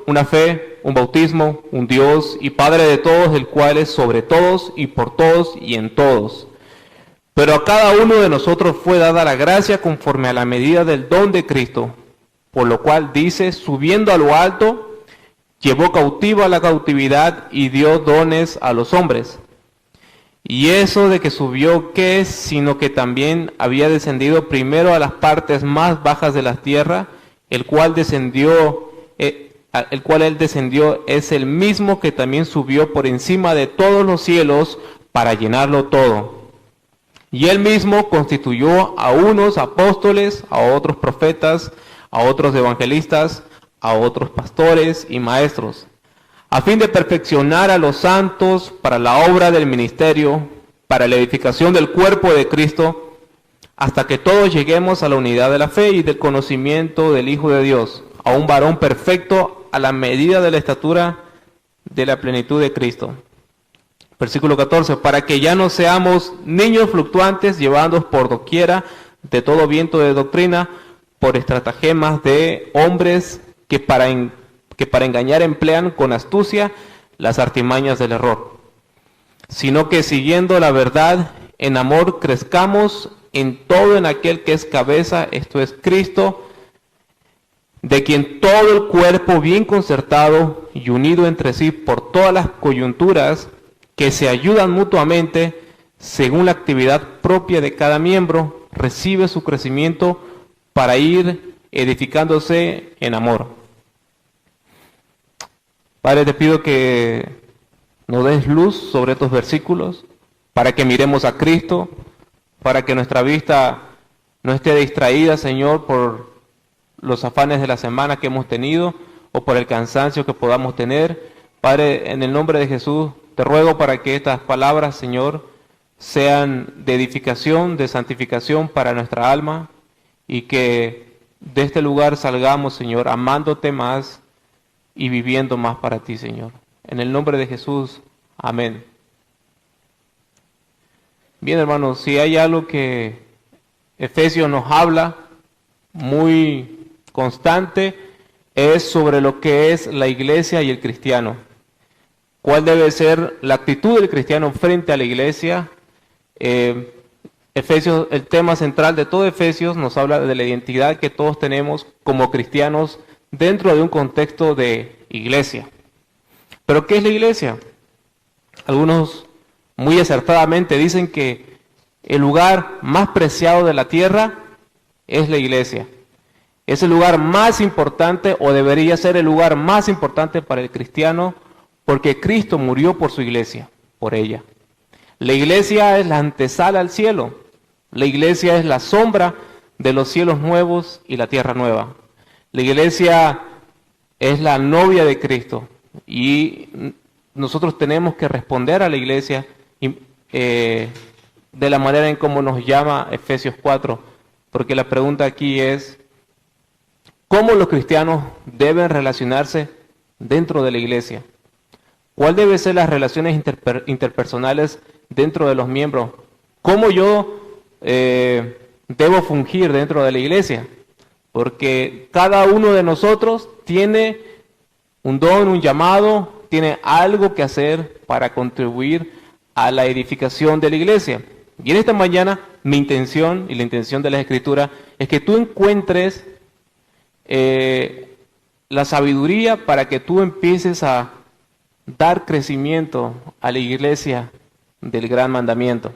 una fe, un bautismo, un Dios y Padre de todos, el cual es sobre todos y por todos y en todos. Pero a cada uno de nosotros fue dada la gracia conforme a la medida del don de Cristo, por lo cual dice, subiendo a lo alto, llevó cautivo a la cautividad y dio dones a los hombres. Y eso de que subió, ¿qué es? Sino que también había descendido primero a las partes más bajas de la tierra, el cual él descendió es el mismo que también subió por encima de todos los cielos para llenarlo todo. Y él mismo constituyó a unos apóstoles, a otros profetas, a otros evangelistas, a otros pastores y maestros, a fin de perfeccionar a los santos para la obra del ministerio, para la edificación del cuerpo de Cristo, hasta que todos lleguemos a la unidad de la fe y del conocimiento del Hijo de Dios, a un varón perfecto a la medida de la estatura de la plenitud de Cristo. Versículo 14, para que ya no seamos niños fluctuantes, llevados por doquiera de todo viento de doctrina, por estratagemas de hombres que para engañar emplean con astucia las artimañas del error, sino que siguiendo la verdad en amor crezcamos en todo en aquel que es cabeza, esto es Cristo, de quien todo el cuerpo bien concertado y unido entre sí por todas las coyunturas que se ayudan mutuamente según la actividad propia de cada miembro, recibe su crecimiento para ir edificándose en amor. Padre, te pido que nos des luz sobre estos versículos, para que miremos a Cristo, para que nuestra vista no esté distraída, Señor, por los afanes de la semana que hemos tenido o por el cansancio que podamos tener. Padre, en el nombre de Jesús, te ruego para que estas palabras, Señor, sean de edificación, de santificación para nuestra alma y que de este lugar salgamos, Señor, amándote más y viviendo más para ti, Señor. En el nombre de Jesús, amén. Bien, hermanos, si hay algo que Efesios nos habla muy constante, es sobre lo que es la iglesia y el cristiano. ¿Cuál debe ser la actitud del cristiano frente a la iglesia? Efesios, el tema central de todo Efesios nos habla de la identidad que todos tenemos como cristianos dentro de un contexto de iglesia. ¿Pero qué es la iglesia? Algunos muy acertadamente dicen que el lugar más preciado de la tierra es la iglesia. Es el lugar más importante, o debería ser el lugar más importante para el cristiano, porque Cristo murió por su iglesia, por ella. La iglesia es la antesala al cielo. La iglesia es la sombra de los cielos nuevos y la tierra nueva. La iglesia es la novia de Cristo. Y nosotros tenemos que responder a la iglesia de la manera en cómo nos llama Efesios 4. Porque la pregunta aquí es, ¿cómo los cristianos deben relacionarse dentro de la iglesia? ¿Cuál deben ser las relaciones interpersonales dentro de los miembros? ¿Cómo yo debo fungir dentro de la iglesia? Porque cada uno de nosotros tiene un don, un llamado, tiene algo que hacer para contribuir a la edificación de la iglesia. Y en esta mañana mi intención y la intención de la Escritura es que tú encuentres la sabiduría para que tú empieces a dar crecimiento a la iglesia del gran mandamiento.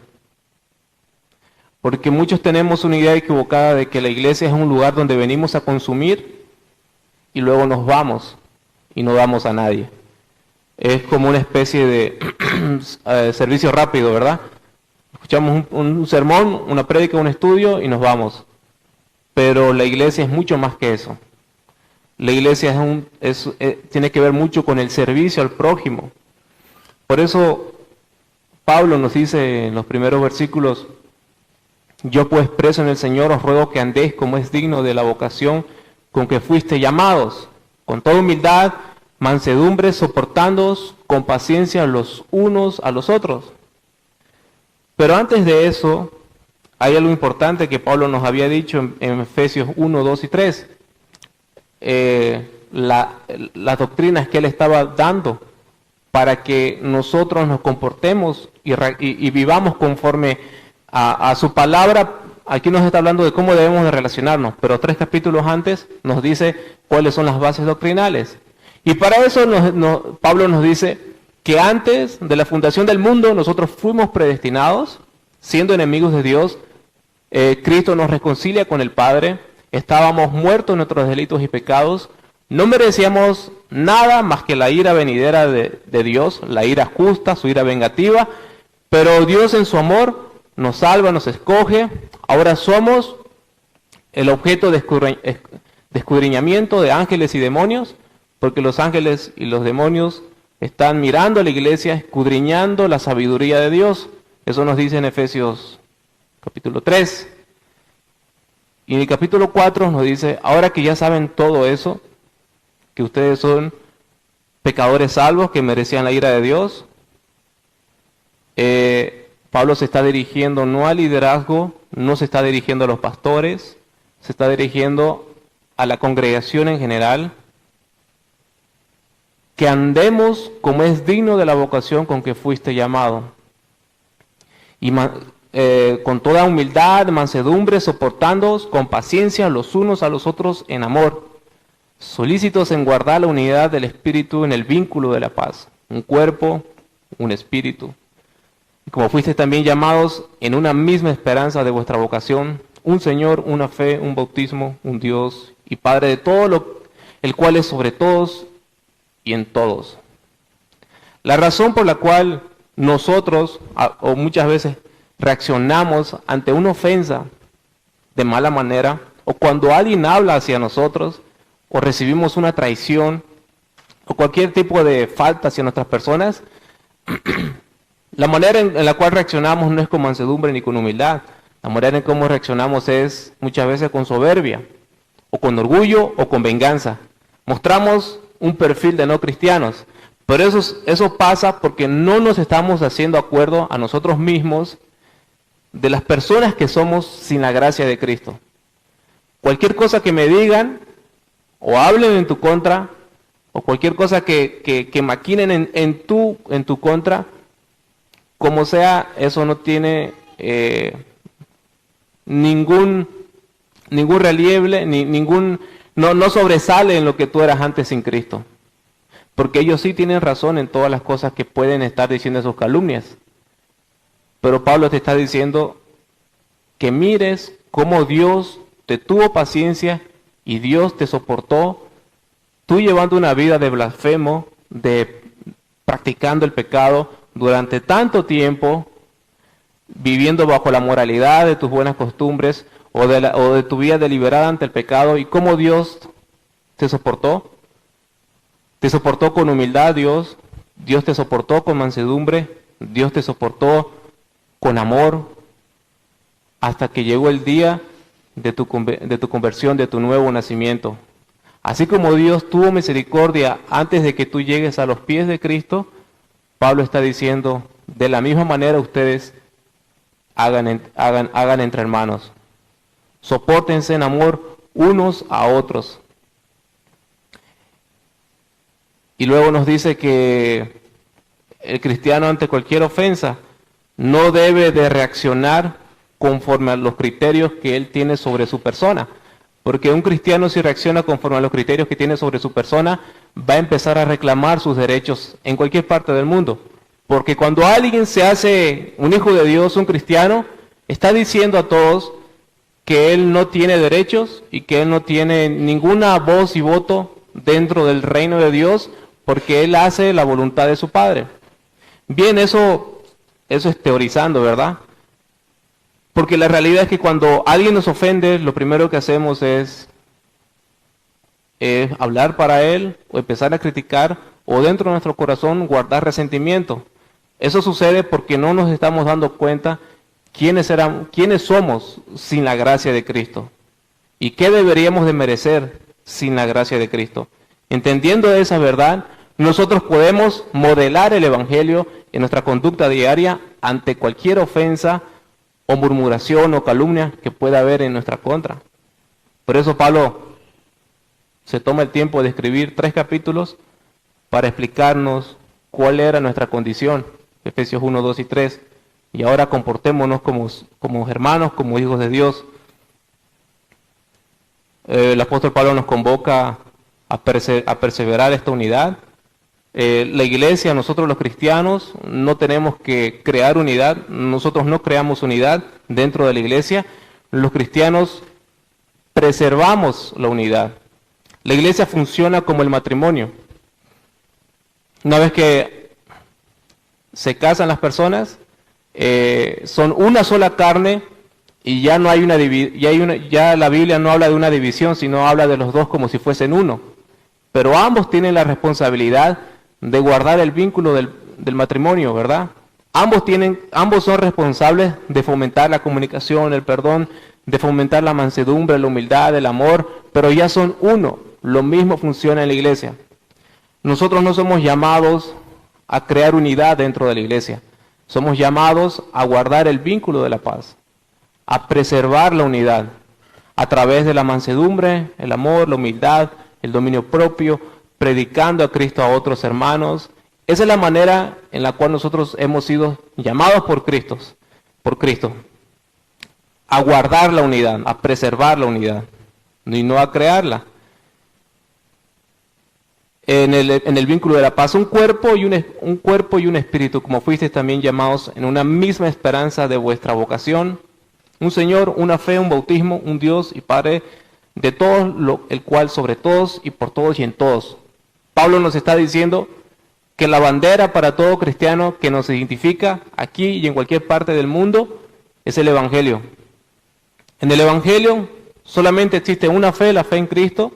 Porque muchos tenemos una idea equivocada de que la iglesia es un lugar donde venimos a consumir y luego nos vamos y no damos a nadie. Es como una especie de servicio rápido, ¿verdad? Escuchamos un sermón, una prédica, un estudio y nos vamos. Pero la iglesia es mucho más que eso. La iglesia tiene que ver mucho con el servicio al prójimo. Por eso Pablo nos dice en los primeros versículos: yo pues preso en el Señor os ruego que andéis como es digno de la vocación con que fuiste llamados, con toda humildad, mansedumbre, soportándoos con paciencia los unos a los otros. Pero antes de eso, hay algo importante que Pablo nos había dicho en Efesios 1, 2 y 3. las doctrinas que él estaba dando para que nosotros nos comportemos y vivamos conforme a su palabra. Aquí nos está hablando de cómo debemos de relacionarnos, pero 3 capítulos antes nos dice cuáles son las bases doctrinales. Y para eso Pablo nos dice que antes de la fundación del mundo nosotros fuimos predestinados, siendo enemigos de Dios. Cristo nos reconcilia con el Padre, estábamos muertos en nuestros delitos y pecados, no merecíamos nada más que la ira venidera de Dios, la ira justa, su ira vengativa, pero Dios en su amor nos salva, nos escoge. Ahora somos el objeto de escudriñamiento de ángeles y demonios, porque los ángeles y los demonios están mirando a la iglesia, escudriñando la sabiduría de Dios. Eso nos dice en Efesios capítulo 3. Y en el capítulo 4 nos dice, ahora que ya saben todo eso, que ustedes son pecadores salvos que merecían la ira de Dios, Pablo se está dirigiendo no al liderazgo, no se está dirigiendo a los pastores, se está dirigiendo a la congregación en general, que andemos como es digno de la vocación con que fuiste llamado, y con toda humildad, mansedumbre, soportándoos con paciencia los unos a los otros en amor, solícitos en guardar la unidad del Espíritu en el vínculo de la paz, un cuerpo, un espíritu. Y como fuisteis también llamados en una misma esperanza de vuestra vocación, un Señor, una fe, un bautismo, un Dios y Padre de todo el cual es sobre todos y en todos. La razón por la cual nosotros, o muchas veces, reaccionamos ante una ofensa de mala manera, o cuando alguien habla hacia nosotros, o recibimos una traición, o cualquier tipo de falta hacia nuestras personas, la manera en la cual reaccionamos no es con mansedumbre ni con humildad. La manera en cómo reaccionamos es muchas veces con soberbia, o con orgullo, o con venganza. Mostramos un perfil de no cristianos, pero eso pasa porque no nos estamos haciendo acuerdo a nosotros mismos de las personas que somos sin la gracia de Cristo. Cualquier cosa que me digan, o hablen en tu contra, o cualquier cosa que maquinen en tu contra, como sea, eso no tiene ningún relieve, no sobresale en lo que tú eras antes sin Cristo. Porque ellos sí tienen razón en todas las cosas que pueden estar diciendo sus calumnias. Pero Pablo te está diciendo que mires cómo Dios te tuvo paciencia y Dios te soportó, tú llevando una vida de blasfemo, de practicando el pecado durante tanto tiempo, viviendo bajo la moralidad de tus buenas costumbres o de tu vida deliberada ante el pecado, y cómo Dios te soportó. Te soportó con humildad, Dios te soportó con mansedumbre, Dios te soportó con amor, hasta que llegó el día de tu conversión, de tu nuevo nacimiento. Así como Dios tuvo misericordia antes de que tú llegues a los pies de Cristo, Pablo está diciendo, de la misma manera ustedes hagan entre hermanos. Sopórtense en amor unos a otros. Y luego nos dice que el cristiano ante cualquier ofensa no debe de reaccionar conforme a los criterios que él tiene sobre su persona. Porque un cristiano, si reacciona conforme a los criterios que tiene sobre su persona, va a empezar a reclamar sus derechos en cualquier parte del mundo. Porque cuando alguien se hace un hijo de Dios, un cristiano, está diciendo a todos que él no tiene derechos y que él no tiene ninguna voz y voto dentro del reino de Dios, porque él hace la voluntad de su Padre. Bien, eso es teorizando, ¿verdad? Porque la realidad es que cuando alguien nos ofende, lo primero que hacemos es hablar para él, o empezar a criticar, o dentro de nuestro corazón guardar resentimiento. Eso sucede porque no nos estamos dando cuenta quiénes somos sin la gracia de Cristo, y qué deberíamos de merecer sin la gracia de Cristo. Entendiendo esa verdad, nosotros podemos modelar el Evangelio en nuestra conducta diaria ante cualquier ofensa o murmuración o calumnia que pueda haber en nuestra contra. Por eso Pablo se toma el tiempo de escribir 3 capítulos para explicarnos cuál era nuestra condición, Efesios 1, 2 y 3, y ahora comportémonos como hermanos, como hijos de Dios. El apóstol Pablo nos convoca a perseverar esta unidad. La iglesia, nosotros los cristianos, no tenemos que crear unidad, nosotros no creamos unidad dentro de la iglesia, los cristianos preservamos la unidad. La iglesia funciona como el matrimonio. Una vez que se casan las personas, son una sola carne y ya no hay ya la Biblia no habla de una división, sino habla de los dos como si fuesen uno. Pero ambos tienen la responsabilidad de guardar el vínculo del matrimonio, ¿verdad? Ambos son responsables de fomentar la comunicación, el perdón, de fomentar la mansedumbre, la humildad, el amor, pero ya son uno. Lo mismo funciona en la iglesia. Nosotros no somos llamados a crear unidad dentro de la iglesia. Somos llamados a guardar el vínculo de la paz, a preservar la unidad a través de la mansedumbre, el amor, la humildad, el dominio propio, predicando a Cristo a otros hermanos. Esa es la manera en la cual nosotros hemos sido llamados por Cristo, a guardar la unidad, a preservar la unidad, y no a crearla. En el vínculo de la paz, un cuerpo y un espíritu, como fuisteis también llamados en una misma esperanza de vuestra vocación, un Señor, una fe, un bautismo, un Dios y Padre de todos, el cual sobre todos y por todos y en todos. Pablo nos está diciendo que la bandera para todo cristiano que nos identifica aquí y en cualquier parte del mundo es el Evangelio. En el Evangelio solamente existe una fe, la fe en Cristo.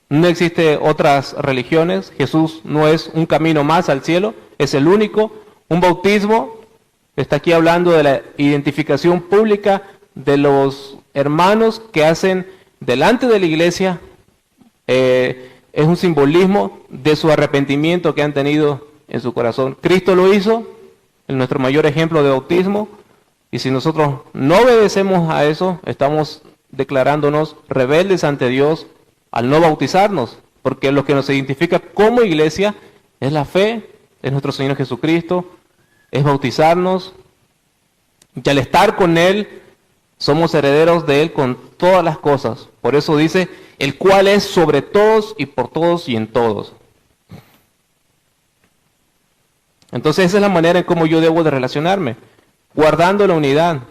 No existe otras religiones. Jesús no es un camino más al cielo, es el único. Un bautismo, está aquí hablando de la identificación pública de los hermanos que hacen delante de la iglesia. Es un simbolismo de su arrepentimiento que han tenido en su corazón. Cristo lo hizo, en nuestro mayor ejemplo de bautismo, y si nosotros no obedecemos a eso, estamos declarándonos rebeldes ante Dios al no bautizarnos, porque lo que nos identifica como iglesia es la fe en nuestro Señor Jesucristo, es bautizarnos, y al estar con Él, somos herederos de Él con todas las cosas. Por eso dice, el cual es sobre todos y por todos y en todos. Entonces esa es la manera en cómo yo debo de relacionarme, guardando la unidad.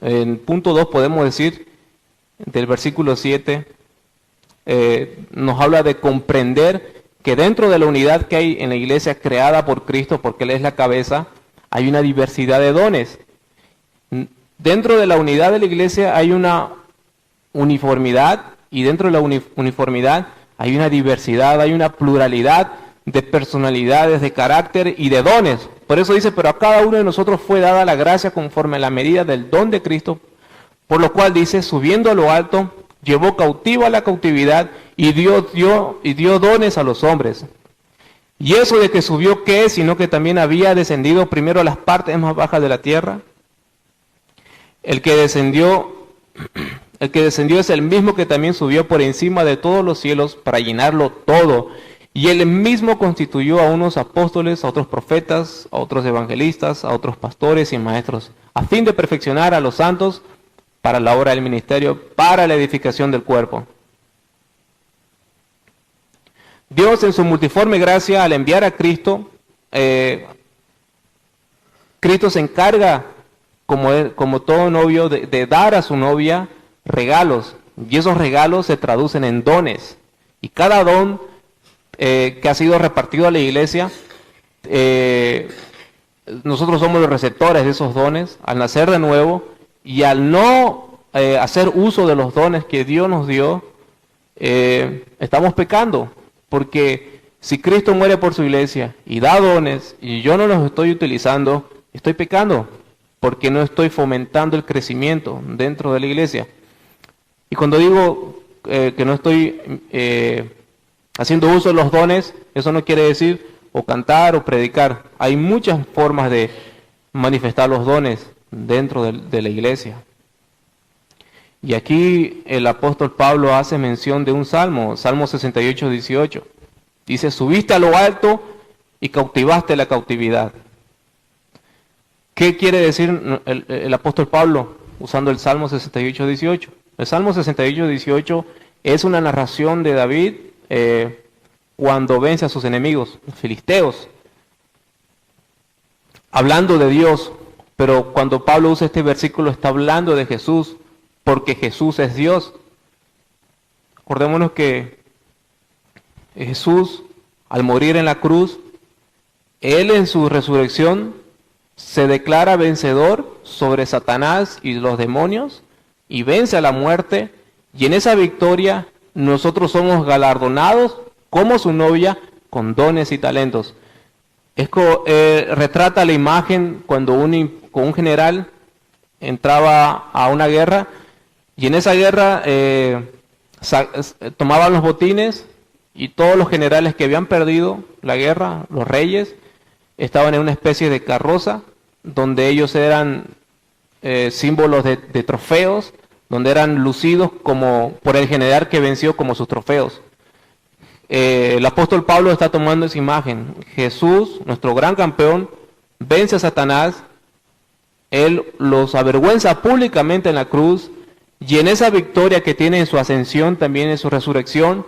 En punto 2 podemos decir, del versículo 7, nos habla de comprender que dentro de la unidad que hay en la iglesia creada por Cristo, porque Él es la cabeza, hay una diversidad de dones. Dentro de la unidad de la iglesia hay una uniformidad, y dentro de la uniformidad hay una diversidad, hay una pluralidad de personalidades, de carácter y de dones. Por eso dice, pero a cada uno de nosotros fue dada la gracia conforme a la medida del don de Cristo, por lo cual dice, subiendo a lo alto, llevó cautivo a la cautividad y dio dones a los hombres. Y eso de que subió, ¿qué es? Sino que también había descendido primero a las partes más bajas de la tierra. El que descendió es el mismo que también subió por encima de todos los cielos para llenarlo todo. Y Él mismo constituyó a unos apóstoles, a otros profetas, a otros evangelistas, a otros pastores y maestros, a fin de perfeccionar a los santos para la obra del ministerio, para la edificación del cuerpo. Dios en su multiforme gracia, al enviar a Cristo, Cristo se encarga, como todo novio, de dar a su novia regalos. Y esos regalos se traducen en dones. Y cada don que ha sido repartido a la iglesia, nosotros somos los receptores de esos dones al nacer de nuevo, y al no hacer uso de los dones que Dios nos dio, estamos pecando, porque si Cristo muere por su iglesia y da dones y yo no los estoy utilizando, estoy pecando, porque no estoy fomentando el crecimiento dentro de la iglesia. Y cuando digo que no estoy haciendo uso de los dones, eso no quiere decir o cantar o predicar. Hay muchas formas de manifestar los dones dentro de la iglesia. Y aquí el apóstol Pablo hace mención de un salmo, Salmo 68, 18. Dice, subiste a lo alto y cautivaste la cautividad. ¿Qué quiere decir el apóstol Pablo usando el Salmo 68, 18? El Salmo 68, 18 es una narración de David cuando vence a sus enemigos, los filisteos, hablando de Dios. Pero cuando Pablo usa este versículo está hablando de Jesús, porque Jesús es Dios. Acordémonos que Jesús, al morir en la cruz, Él en su resurrección se declara vencedor sobre Satanás y los demonios y vence a la muerte, y en esa victoria nosotros somos galardonados como su novia con dones y talentos. Retrata la imagen cuando un general entraba a una guerra y en esa guerra tomaban los botines y todos los generales que habían perdido la guerra, los reyes, estaban en una especie de carroza donde ellos eran símbolos de trofeos, donde eran lucidos como por el general que venció como sus trofeos. El apóstol Pablo está tomando esa imagen. Jesús, nuestro gran campeón, vence a Satanás, Él los avergüenza públicamente en la cruz, y en esa victoria que tiene en su ascensión, también en su resurrección,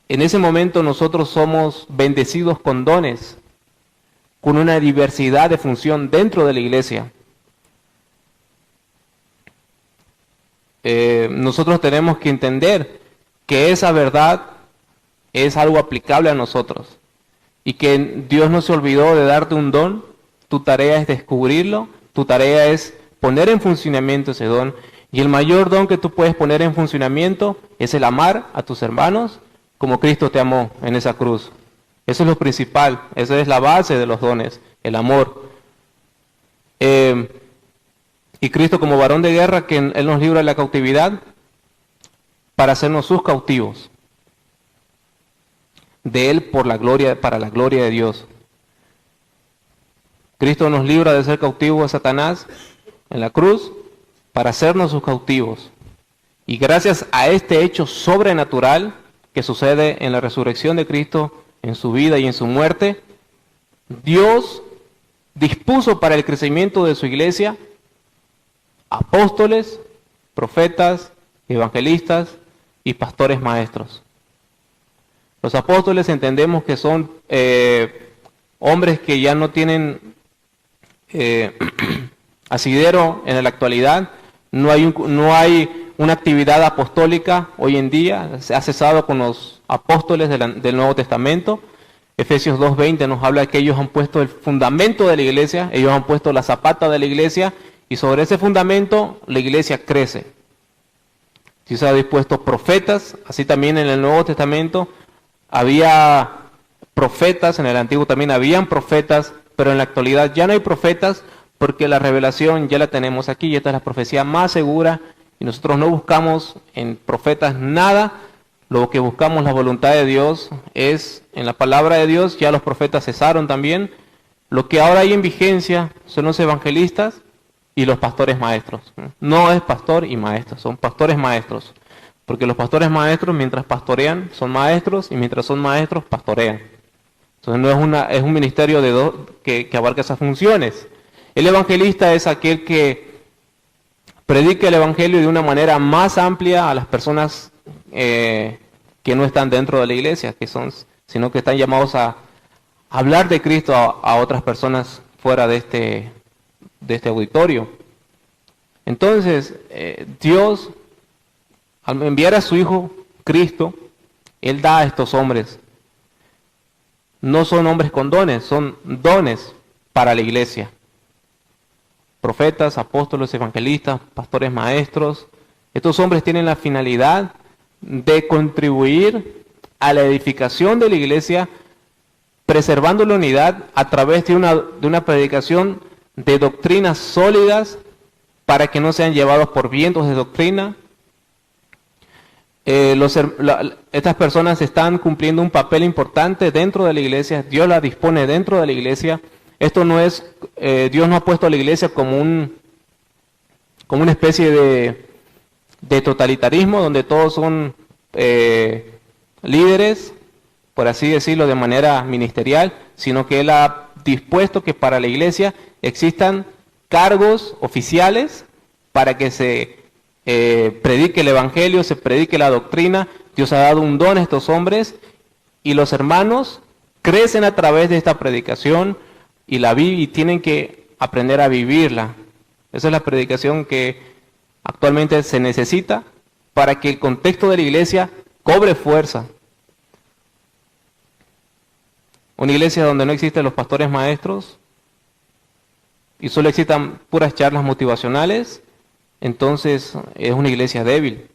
en ese momento nosotros somos bendecidos con dones, con una diversidad de función dentro de la iglesia. Nosotros tenemos que entender que esa verdad es algo aplicable a nosotros y que Dios no se olvidó de darte un don. Tu tarea es descubrirlo, tu tarea es poner en funcionamiento ese don, y el mayor don que tú puedes poner en funcionamiento es el amar a tus hermanos como Cristo te amó en esa cruz. Eso es lo principal, esa es la base de los dones, el amor. Y Cristo como varón de guerra, que Él nos libra de la cautividad para hacernos sus cautivos. De Él para la gloria de Dios. Cristo nos libra de ser cautivos a Satanás en la cruz para hacernos sus cautivos. Y gracias a este hecho sobrenatural que sucede en la resurrección de Cristo, en su vida y en su muerte, Dios dispuso para el crecimiento de su iglesia apóstoles, profetas, evangelistas y pastores maestros. Los apóstoles entendemos que son hombres que ya no tienen asidero en la actualidad, no hay una actividad apostólica hoy en día, se ha cesado con los apóstoles del Nuevo Testamento. Efesios 2:20 nos habla de que ellos han puesto el fundamento de la iglesia, ellos han puesto la zapata de la iglesia, y sobre ese fundamento la iglesia crece. Si se ha dispuesto profetas, así también en el Nuevo Testamento había profetas, en el Antiguo también habían profetas, pero en la actualidad ya no hay profetas porque la revelación ya la tenemos aquí y esta es la profecía más segura y nosotros no buscamos en profetas nada, lo que buscamos la voluntad de Dios es en la palabra de Dios, ya los profetas cesaron también, lo que ahora hay en vigencia son los evangelistas y los pastores maestros. No es pastor y maestro, son pastores maestros. Porque los pastores maestros, mientras pastorean, son maestros, y mientras son maestros, pastorean. Entonces es un ministerio que abarca esas funciones. El evangelista es aquel que predica el evangelio de una manera más amplia a las personas que no están dentro de la iglesia, sino que están llamados a hablar de Cristo a otras personas fuera de este auditorio. Entonces, Dios, al enviar a su Hijo Cristo, Él da a estos hombres. No son hombres con dones, son dones para la iglesia. Profetas, apóstoles, evangelistas, pastores maestros. Estos hombres tienen la finalidad de contribuir a la edificación de la iglesia, preservando la unidad a través de una predicación de doctrinas sólidas para que no sean llevados por vientos de doctrina. Estas personas están cumpliendo un papel importante dentro de la iglesia. Dios la dispone dentro de la iglesia. Esto no es, Dios no ha puesto a la iglesia como una especie de totalitarismo, donde todos son líderes, por así decirlo, de manera ministerial, sino que Él ha dispuesto que para la iglesia existan cargos oficiales para que se predique el evangelio, se predique la doctrina. Dios ha dado un don a estos hombres y los hermanos crecen a través de esta predicación y tienen que aprender a vivirla. Esa es la predicación que actualmente se necesita para que el contexto de la iglesia cobre fuerza. Una iglesia donde no existen los pastores maestros y solo existan puras charlas motivacionales, entonces es una iglesia débil.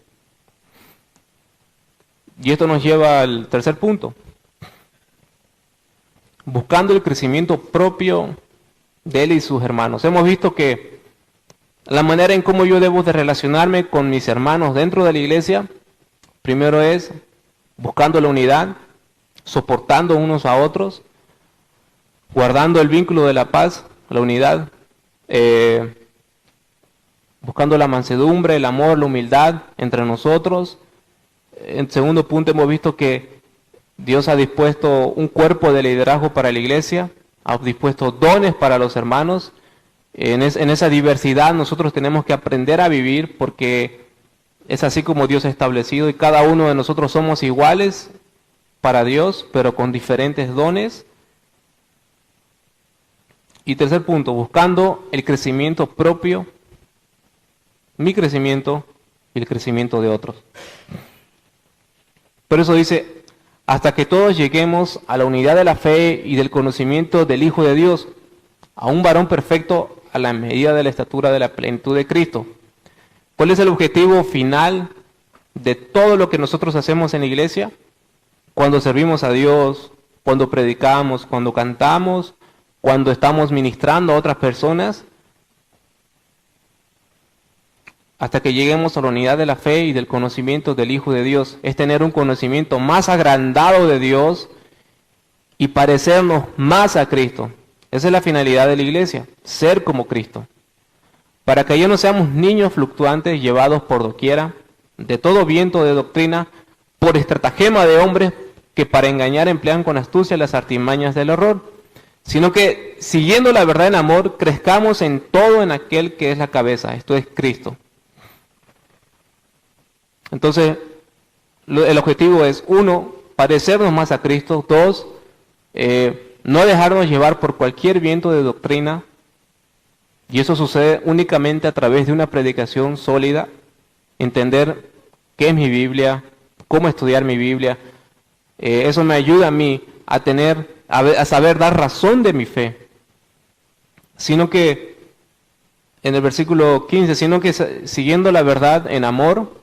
Y esto nos lleva al tercer punto. Buscando el crecimiento propio de él y sus hermanos. Hemos visto que la manera en cómo yo debo de relacionarme con mis hermanos dentro de la iglesia, primero es buscando la unidad, soportando unos a otros, guardando el vínculo de la paz, la unidad, buscando la mansedumbre, el amor, la humildad entre nosotros. En segundo punto hemos visto que Dios ha dispuesto un cuerpo de liderazgo para la iglesia, ha dispuesto dones para los hermanos. En esa diversidad nosotros tenemos que aprender a vivir porque es así como Dios ha establecido y cada uno de nosotros somos iguales para Dios, pero con diferentes dones. Y tercer punto, buscando el crecimiento propio, mi crecimiento y el crecimiento de otros. Por eso dice, hasta que todos lleguemos a la unidad de la fe y del conocimiento del Hijo de Dios, a un varón perfecto a la medida de la estatura de la plenitud de Cristo. ¿Cuál es el objetivo final de todo lo que nosotros hacemos en la iglesia? Cuando servimos a Dios, cuando predicamos, cuando cantamos, cuando estamos ministrando a otras personas, hasta que lleguemos a la unidad de la fe y del conocimiento del Hijo de Dios, es tener un conocimiento más agrandado de Dios y parecernos más a Cristo. Esa es la finalidad de la iglesia, ser como Cristo. Para que ya no seamos niños fluctuantes llevados por doquiera, de todo viento de doctrina, por estratagema de hombres que para engañar emplean con astucia las artimañas del error, sino que siguiendo la verdad en amor, crezcamos en todo en aquel que es la cabeza, esto es Cristo. Entonces, el objetivo es, 1, parecernos más a Cristo. 2, no dejarnos llevar por cualquier viento de doctrina. Y eso sucede únicamente a través de una predicación sólida. Entender qué es mi Biblia, cómo estudiar mi Biblia. Eso me ayuda a mí a saber dar razón de mi fe. Sino que, en el versículo 15, sino que siguiendo la verdad en amor,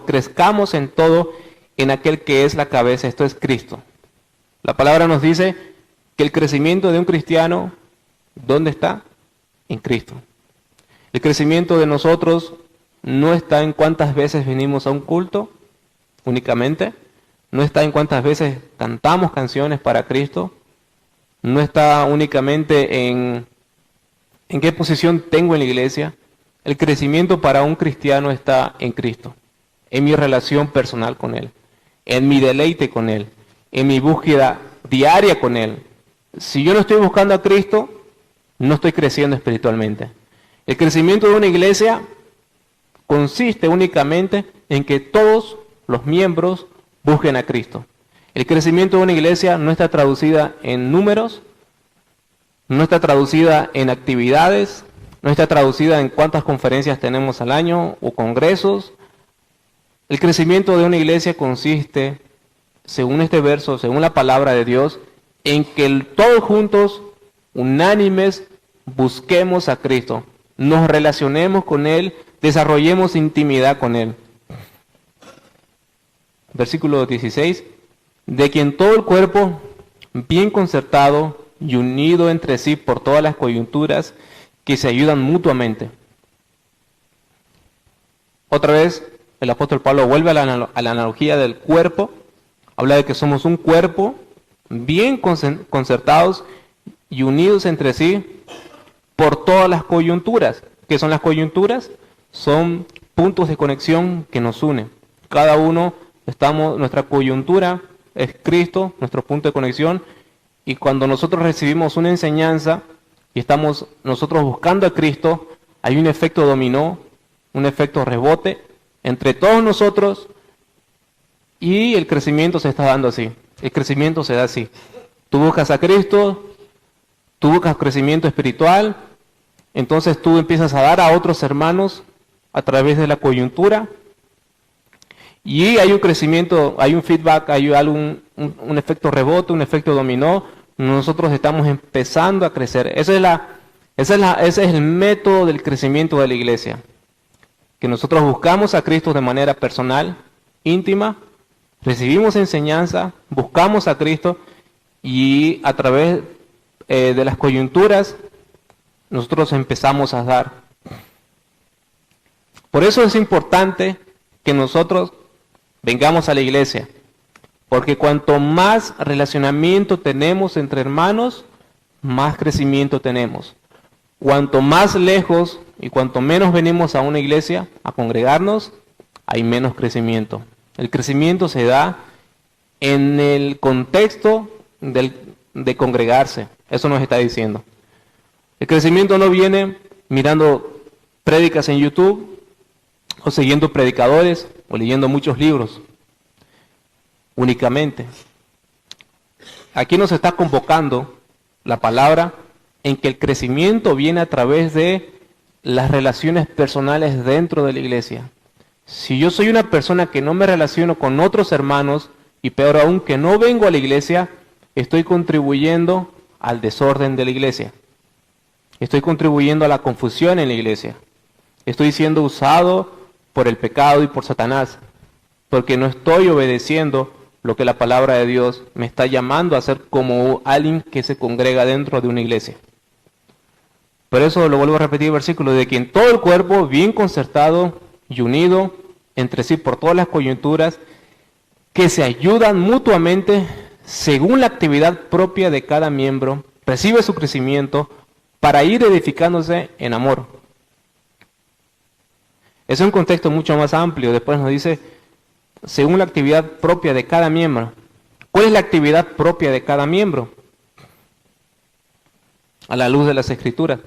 crezcamos en todo en aquel que es la cabeza, esto es Cristo. La palabra nos dice que el crecimiento de un cristiano, ¿dónde está? En Cristo. El crecimiento de nosotros no está en cuántas veces venimos a un culto únicamente, no está en cuántas veces cantamos canciones para Cristo, no está únicamente en qué posición tengo en la iglesia. El crecimiento para un cristiano está en Cristo, en mi relación personal con Él, en mi deleite con Él, en mi búsqueda diaria con Él. Si yo no estoy buscando a Cristo, no estoy creciendo espiritualmente. El crecimiento de una iglesia consiste únicamente en que todos los miembros busquen a Cristo. El crecimiento de una iglesia no está traducida en números, no está traducida en actividades, no está traducida en cuántas conferencias tenemos al año o congresos. El crecimiento de una iglesia consiste, según este verso, según la palabra de Dios, en que todos juntos, unánimes, busquemos a Cristo, nos relacionemos con Él, desarrollemos intimidad con Él. Versículo 16, de quien todo el cuerpo, bien concertado y unido entre sí por todas las coyunturas, que se ayudan mutuamente. Otra vez, el apóstol Pablo vuelve a la analogía del cuerpo, habla de que somos un cuerpo, bien concertados y unidos entre sí por todas las coyunturas. ¿Qué son las coyunturas? son puntos de conexión que nos unen. Cada uno nuestra coyuntura es Cristo, nuestro punto de conexión, y cuando nosotros recibimos una enseñanza y estamos nosotros buscando a Cristo, hay un efecto dominó, un efecto rebote entre todos nosotros, y el crecimiento se está dando así. El crecimiento se da así. Tú buscas a Cristo, tú buscas crecimiento espiritual, entonces tú empiezas a dar a otros hermanos a través de la coyuntura, y hay un crecimiento, hay un feedback, hay un efecto rebote, un efecto dominó. Nosotros estamos empezando a crecer. Ese es el método del crecimiento de la iglesia. Que nosotros buscamos a Cristo de manera personal, íntima, recibimos enseñanza, buscamos a Cristo, y a través de las coyunturas nosotros empezamos a dar. Por eso es importante que nosotros vengamos a la iglesia, porque cuanto más relacionamiento tenemos entre hermanos, más crecimiento tenemos. Cuanto más lejos y cuanto menos venimos a una iglesia a congregarnos, hay menos crecimiento. El crecimiento se da en el contexto de congregarse. Eso nos está diciendo. El crecimiento no viene mirando prédicas en YouTube, o siguiendo predicadores, o leyendo muchos libros, únicamente. Aquí nos está convocando la palabra en que el crecimiento viene a través de las relaciones personales dentro de la iglesia. Si yo soy una persona que no me relaciono con otros hermanos, y peor aún, que no vengo a la iglesia, estoy contribuyendo al desorden de la iglesia. Estoy contribuyendo a la confusión en la iglesia. Estoy siendo usado por el pecado y por Satanás, porque no estoy obedeciendo lo que la palabra de Dios me está llamando a hacer como alguien que se congrega dentro de una iglesia. Por eso lo vuelvo a repetir el versículo, de que en todo el cuerpo, bien concertado y unido entre sí por todas las coyunturas, que se ayudan mutuamente según la actividad propia de cada miembro, recibe su crecimiento para ir edificándose en amor. Es un contexto mucho más amplio. Después nos dice, según la actividad propia de cada miembro. ¿Cuál es la actividad propia de cada miembro? A la luz de las Escrituras.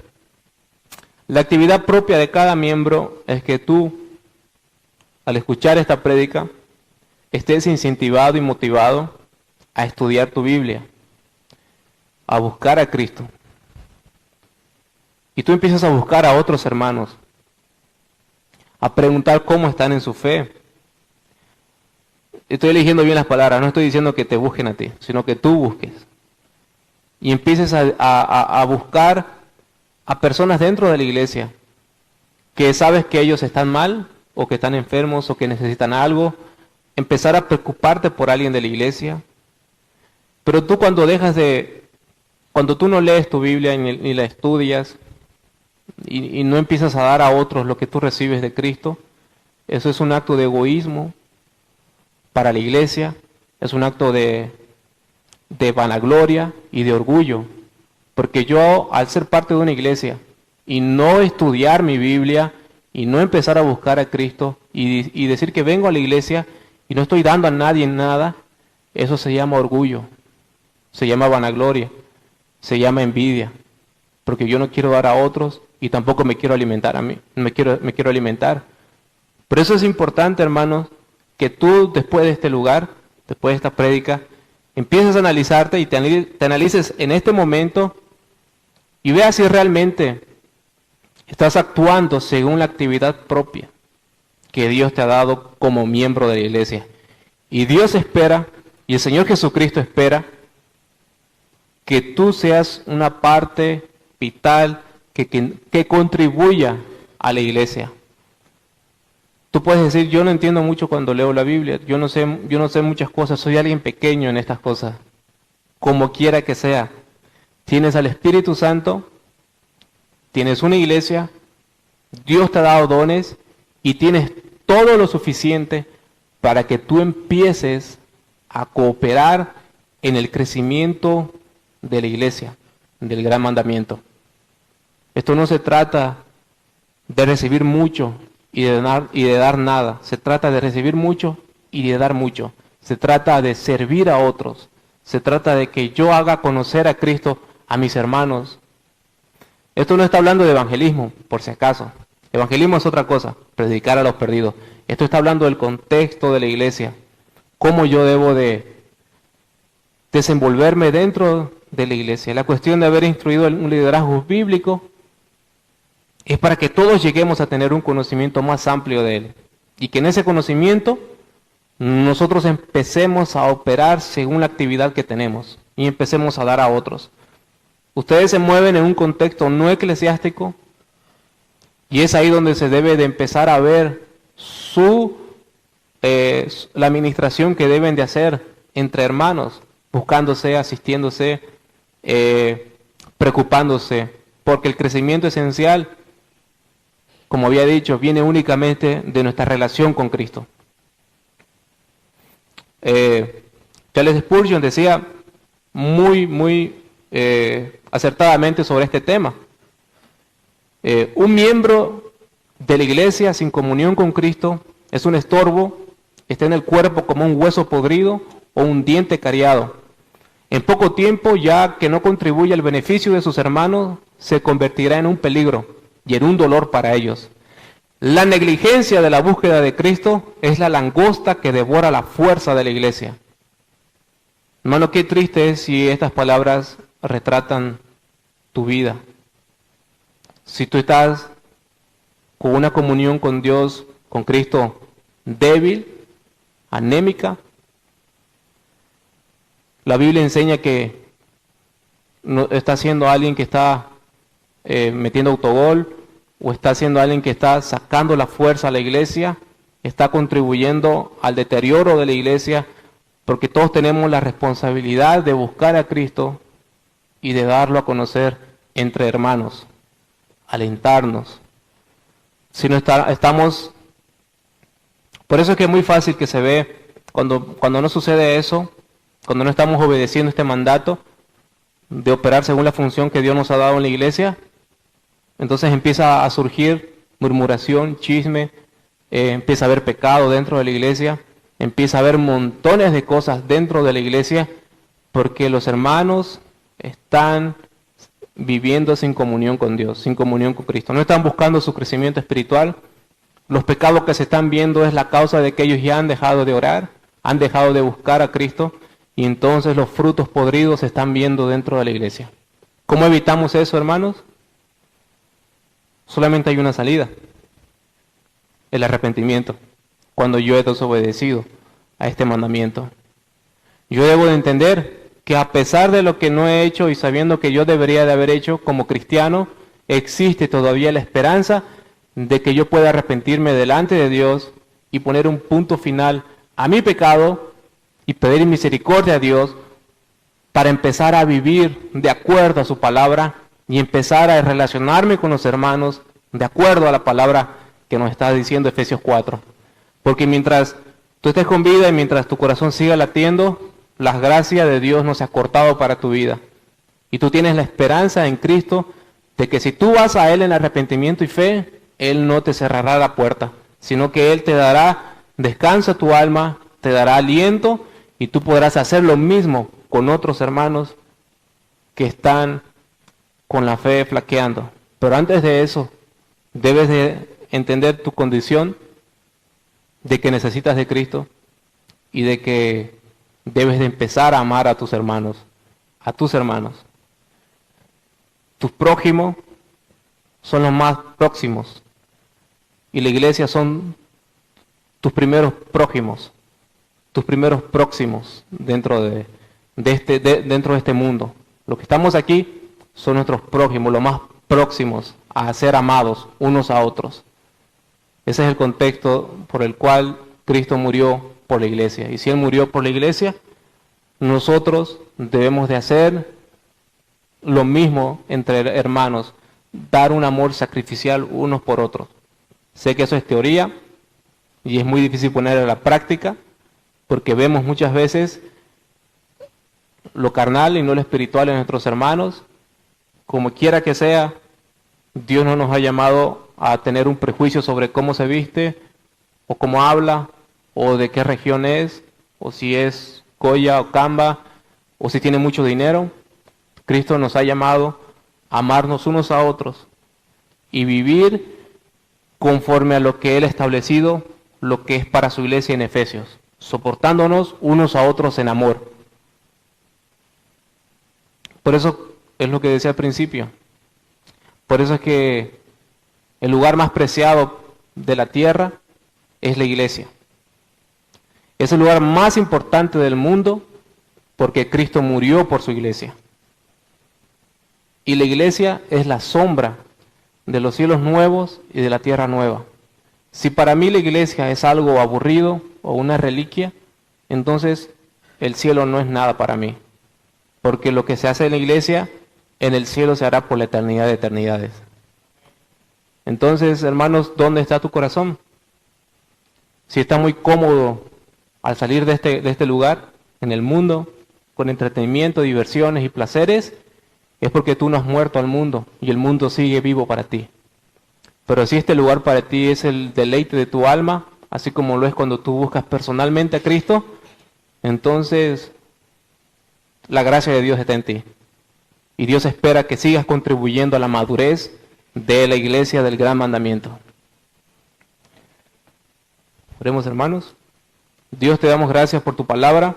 La actividad propia de cada miembro es que tú, al escuchar esta prédica, estés incentivado y motivado a estudiar tu Biblia, a buscar a Cristo. Y tú empiezas a buscar a otros hermanos, a preguntar cómo están en su fe. Estoy eligiendo bien las palabras, no estoy diciendo que te busquen a ti, sino que tú busques. Y empieces a buscar a personas dentro de la iglesia, que sabes que ellos están mal, o que están enfermos, o que necesitan algo. Empezar a preocuparte por alguien de la iglesia. Pero tú cuando tú no lees tu Biblia ni la estudias, y no empiezas a dar a otros lo que tú recibes de Cristo, eso es un acto de egoísmo para la iglesia, es un acto de vanagloria y de orgullo, porque yo, al ser parte de una iglesia y no estudiar mi Biblia y no empezar a buscar a Cristo y decir que vengo a la iglesia y no estoy dando a nadie nada, eso se llama orgullo, se llama vanagloria, se llama envidia, porque yo no quiero dar a otros y tampoco me quiero alimentar a mí, me quiero alimentar. Por eso es importante, hermanos, que tú después de este lugar, después de esta prédica, empieces a analizarte y te analices en este momento y veas si realmente estás actuando según la actividad propia que Dios te ha dado como miembro de la iglesia. Y Dios espera, y el Señor Jesucristo espera, que tú seas una parte vital que contribuya a la iglesia. Tú puedes decir, yo no entiendo mucho cuando leo la Biblia, yo no sé muchas cosas, soy alguien pequeño en estas cosas. Como quiera que sea, tienes al Espíritu Santo, tienes una iglesia, Dios te ha dado dones y tienes todo lo suficiente para que tú empieces a cooperar en el crecimiento de la iglesia, del gran mandamiento. Esto no se trata de recibir mucho y de dar nada. Se trata de recibir mucho y de dar mucho. Se trata de servir a otros. Se trata de que yo haga conocer a Cristo a mis hermanos. Esto no está hablando de evangelismo, por si acaso. Evangelismo es otra cosa, predicar a los perdidos. Esto está hablando del contexto de la iglesia. Cómo yo debo de desenvolverme dentro de la iglesia. La cuestión de haber instruido un liderazgo bíblico es para que todos lleguemos a tener un conocimiento más amplio de él. Y que en ese conocimiento nosotros empecemos a operar según la actividad que tenemos y empecemos a dar a otros. Ustedes se mueven en un contexto no eclesiástico y es ahí donde se debe de empezar a ver la administración que deben de hacer entre hermanos, buscándose, asistiéndose, preocupándose, porque el crecimiento esencial, como había dicho, viene únicamente de nuestra relación con Cristo. Charles Spurgeon decía muy acertadamente sobre este tema. Un miembro de la iglesia sin comunión con Cristo es un estorbo, está en el cuerpo como un hueso podrido o un diente cariado. En poco tiempo, ya que no contribuye al beneficio de sus hermanos, se convertirá en un peligro y en un dolor para ellos. La negligencia de la búsqueda de Cristo es la langosta que devora la fuerza de la iglesia. Hermano, qué triste es si estas palabras retratan tu vida. Si tú estás con una comunión con Dios, con Cristo, débil, anémica, la Biblia enseña que no está siendo alguien que está metiendo autogol, o está siendo alguien que está sacando la fuerza a la iglesia, está contribuyendo al deterioro de la iglesia, porque todos tenemos la responsabilidad de buscar a Cristo y de darlo a conocer entre hermanos, alentarnos. Si no estamos, por eso es que es muy fácil que se ve cuando no sucede eso, cuando no estamos obedeciendo este mandato de operar según la función que Dios nos ha dado en la iglesia. Entonces empieza a surgir murmuración, chisme, empieza a haber pecado dentro de la iglesia, empieza a haber montones de cosas dentro de la iglesia, porque los hermanos están viviendo sin comunión con Dios, sin comunión con Cristo. No están buscando su crecimiento espiritual. Los pecados que se están viendo es la causa de que ellos ya han dejado de orar, han dejado de buscar a Cristo, y entonces los frutos podridos se están viendo dentro de la iglesia. ¿Cómo evitamos eso, hermanos? Solamente hay una salida, el arrepentimiento, cuando yo he desobedecido a este mandamiento. Yo debo de entender que a pesar de lo que no he hecho y sabiendo que yo debería de haber hecho como cristiano, existe todavía la esperanza de que yo pueda arrepentirme delante de Dios y poner un punto final a mi pecado y pedir misericordia a Dios para empezar a vivir de acuerdo a su palabra y empezar a relacionarme con los hermanos de acuerdo a la palabra que nos está diciendo Efesios 4. Porque mientras tú estés con vida y mientras tu corazón siga latiendo, la gracia de Dios no se ha cortado para tu vida. Y tú tienes la esperanza en Cristo de que si tú vas a Él en arrepentimiento y fe, Él no te cerrará la puerta, sino que Él te dará descanso a tu alma, te dará aliento y tú podrás hacer lo mismo con otros hermanos que están con la fe flaqueando. Pero antes de eso, debes de entender tu condición de que necesitas de Cristo y de que debes de empezar a amar a tus hermanos, a tus hermanos. Tus prójimos son los más próximos y la iglesia son tus primeros prójimos, tus primeros próximos dentro de este mundo. Los que estamos aquí son nuestros prójimos, los más próximos a ser amados unos a otros. Ese es el contexto por el cual Cristo murió por la iglesia. Y si Él murió por la iglesia, nosotros debemos de hacer lo mismo entre hermanos, dar un amor sacrificial unos por otros. Sé que eso es teoría y es muy difícil ponerlo a la práctica, porque vemos muchas veces lo carnal y no lo espiritual en nuestros hermanos. Como quiera que sea, Dios no nos ha llamado a tener un prejuicio sobre cómo se viste, o cómo habla, o de qué región es, o si es Goya o Camba, o si tiene mucho dinero. Cristo nos ha llamado a amarnos unos a otros y vivir conforme a lo que Él ha establecido, lo que es para su iglesia en Efesios, soportándonos unos a otros en amor. Por eso es lo que decía al principio. Por eso es que el lugar más preciado de la tierra es la iglesia. Es el lugar más importante del mundo porque Cristo murió por su iglesia. Y la iglesia es la sombra de los cielos nuevos y de la tierra nueva. Si para mí la iglesia es algo aburrido o una reliquia, entonces el cielo no es nada para mí. Porque lo que se hace en la iglesia, en el cielo se hará por la eternidad de eternidades. Entonces, hermanos, ¿dónde está tu corazón? Si está muy cómodo al salir de este lugar, en el mundo, con entretenimiento, diversiones y placeres, es porque tú no has muerto al mundo y el mundo sigue vivo para ti. Pero si este lugar para ti es el deleite de tu alma, así como lo es cuando tú buscas personalmente a Cristo, entonces la gracia de Dios está en ti. Y Dios espera que sigas contribuyendo a la madurez de la iglesia del gran mandamiento. Oremos, hermanos. Dios, te damos gracias por tu palabra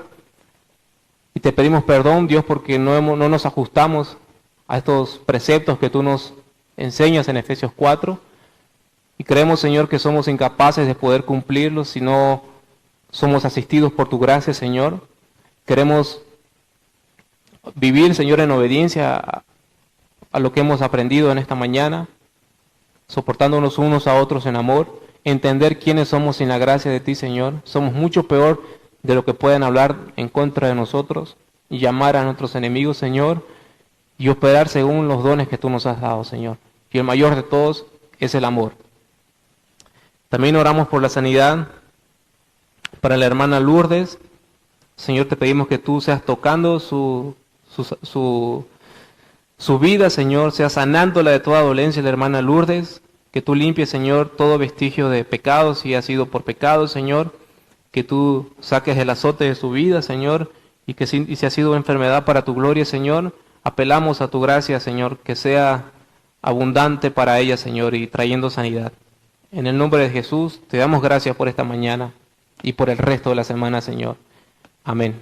y te pedimos perdón, Dios, porque no nos ajustamos a estos preceptos que tú nos enseñas en Efesios 4 y creemos, Señor, que somos incapaces de poder cumplirlos si no somos asistidos por tu gracia, Señor. Queremos vivir, Señor, en obediencia a lo que hemos aprendido en esta mañana, soportándonos unos a otros en amor, entender quiénes somos sin la gracia de ti, Señor. Somos mucho peor de lo que puedan hablar en contra de nosotros y llamar a nuestros enemigos, Señor, y operar según los dones que tú nos has dado, Señor. Y el mayor de todos es el amor. También oramos por la sanidad para la hermana Lourdes. Señor, te pedimos que tú seas tocando su vida, Señor, seas sanándola de toda dolencia, la hermana Lourdes. Que tú limpies, Señor, todo vestigio de pecado, si ha sido por pecado, Señor. Que tú saques el azote de su vida, Señor, y si ha sido enfermedad para tu gloria, Señor, apelamos a tu gracia, Señor, que sea abundante para ella, Señor, y trayendo sanidad. En el nombre de Jesús, te damos gracias por esta mañana y por el resto de la semana, Señor. Amén.